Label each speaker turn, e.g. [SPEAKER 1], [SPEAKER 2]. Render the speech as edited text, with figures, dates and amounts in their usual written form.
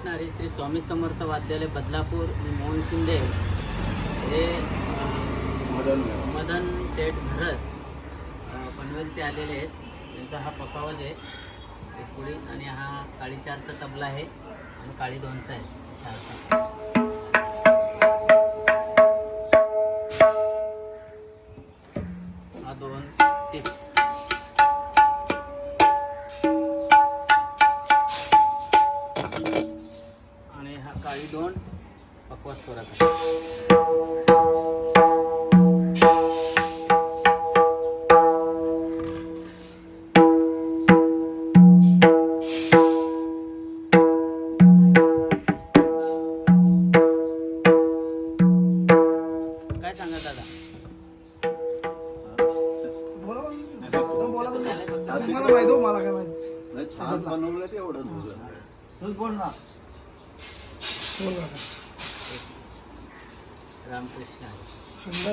[SPEAKER 1] रामकृष्ण हरी. श्री स्वामी समर्थ वाद्यालय बदलापूर. मी मोहन शिंदे. हे मदन सेठ भरत पनवेलचे आलेले आहेत. त्यांचा हा पखावज आहे, एक पुढी, आणि हा काळी चारचा तबला आहे आणि काळी दोनचा आहे चारचा. हा दोन तीन. आणि हा काळी दोन पकवाज स्वरात आहे. काय सांगा दादा?
[SPEAKER 2] मला काय माहिती
[SPEAKER 3] छान बनवलं ते एवढं
[SPEAKER 2] तूच बोल ना. बोल ना.
[SPEAKER 1] रामकृष्ण हरी.
[SPEAKER 2] सुंदर.